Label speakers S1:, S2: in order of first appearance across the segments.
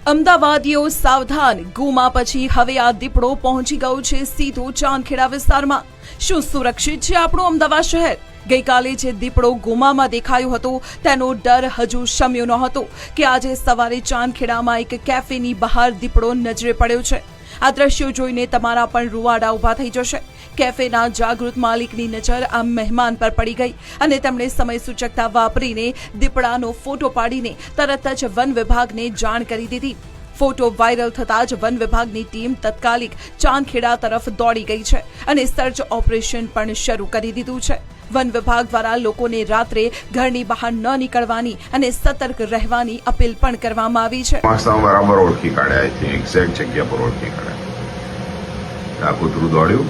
S1: અમદાવાદીઓ સાવધાન, ગુમા પછી હવે આ દીપડો પહોંચી ગયો છે સીધો ચાંદખેડા વિસ્તારમાં। શું સુરક્ષિત છે આપણું અમદાવાદ શહેર? ગઈકાલે જે દીપડો ગુમામાં દેખાયો હતો તેનો ડર હજુ શમ્યો ન હતો કે આજે સવારે ચાંદખેડામાં એક કેફેની બહાર દીપડો નજરે પડ્યો છે। આ દ્રશ્યો જોઈને તમારા પણ રૂવાડા ઊભા થઈ જશે। કેફેના જાગૃત માલિકની નજર આ મહેમાન પર પડી ગઈ અને તેમણે સમય સૂચકતા વાપરીને દીપડાનો ફોટો પાડીને તરત જ વન વિભાગને જાણ કરી દીધી। ફોટો વાયરલ થતાં જ વન વિભાગની ટીમ તત્કાલિક ચાંદખેડા તરફ દોડી ગઈ છે અને સર્ચ ઓપરેશન પણ શરૂ કરી દીધું છે। વન વિભાગ દ્વારા લોકોને રાત્રે ઘરની બહાર ન નીકળવાની અને સતર્ક રહેવાની અપીલ પણ કરવામાં આવી છે।
S2: બરાબર ઓળખી કાઢ્યા છે, એક્ઝેક્ટ જગ્યા પર ઓળખી કાઢ્યા। આ કૂતરું દોડ્યું,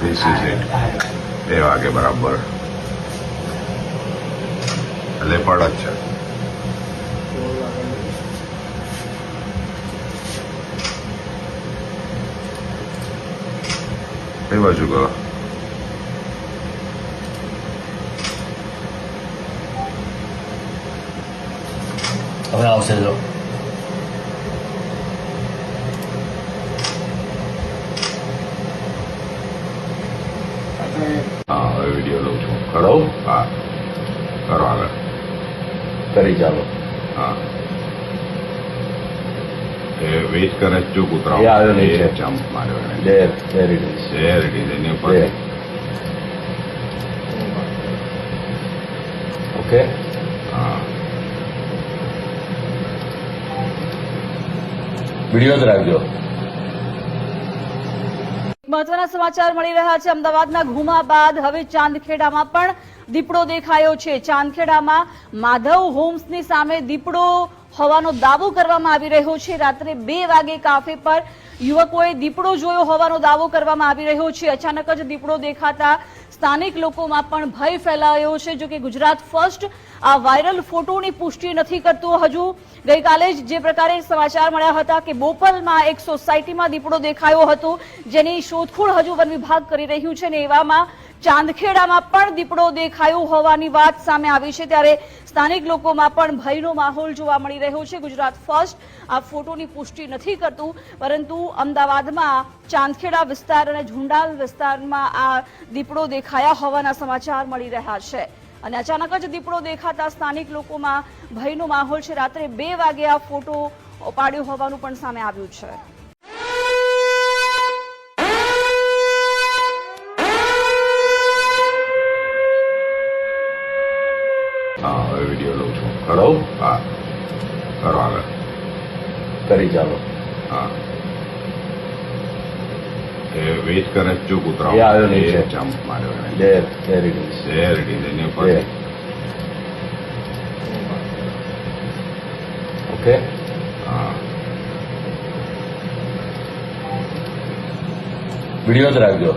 S2: This is it. 2 વાગે બરાબર લેપડ જ છે। કઈ બાજુ ગયો?
S3: હવે આવશે જો
S2: હા, હવે વિડીયો લઉં છું। કરો, હા કરો, આગળ
S3: કરી ચાલો।
S2: હા, એ વેઇટ કરે છે જો કૂતરા
S3: એ આવ્યો નીચે,
S2: જમ્પ માર્યો એને।
S3: there it is.
S2: એની ઉપર
S3: ઓકે,
S2: હા,
S3: વિડીયો જ રાખજો।
S4: મહત્વના સમાચાર મળી રહ્યા છે। અમદાવાદના ગુમા બાદ હવે ચાંદખેડામાં પણ દીપડો દેખાયો છે। ચાંદખેડામાં માધવ હોમ્સની સામે દીપડો હોવાનો દાવો કરવામાં આવી રહ્યો છે। રાત્રે 2 વાગે કાફે પર યુવકોએ દીપડો જોયો હોવાનો દાવો કરવામાં આવી રહ્યો છે। અચાનક જ દીપડો દેખાતા સ્થાનિક લોકોમાં પણ ભય ફેલાયો છે। જો કે ગુજરાત ફર્સ્ટ આ વાયરલ ફોટોની પુષ્ટિ નથી કરતું। હજુ ગઈકાલે જ જે પ્રકારે સમાચાર મળ્યા હતા કે બોપલમાં એક સોસાયટીમાં દીપડો દેખાયો હતો, જેની શોધખોળ હજુ વન વિભાગ કરી રહ્યું છે, અને એવામાં ચાંદખેડામાં પણ દીપડો દેખાયો હોવાની વાત સામે આવી છે। ત્યારે સ્થાનિક લોકોમાં પણ ભયનો માહોલ જોવા મળી રહ્યો છે। ગુજરાત ફર્સ્ટ આ ફોટોની પુષ્ટિ નથી કરતું, પરંતુ અમદાવાદમાં ચાંદખેડા વિસ્તાર અને ઝુંડાલ વિસ્તારમાં આ દીપડો દેખાયા હોવાના સમાચાર મળી રહ્યા છે, અને અચાનક જ દીપડો દેખાતા સ્થાનિક લોકોમાં ભયનો માહોલ છે। રાત્રે 2 વાગે આ ફોટો પાડ્યો હોવાનું પણ સામે આવ્યું છે।
S2: હા, હવે વિડીયો લઉં છું। કરો, હા કરો, આગળ
S3: કરી ચાલો।
S2: હા, એ વેઇટ કરે છે જો કૂતરા
S3: એ આવ્યો નીચે,
S2: જમ્પ માર્યો એને।
S3: there it is.
S2: એની ઉપર
S3: ઓકે,
S2: હા,
S3: વિડીયો જ રાખજો।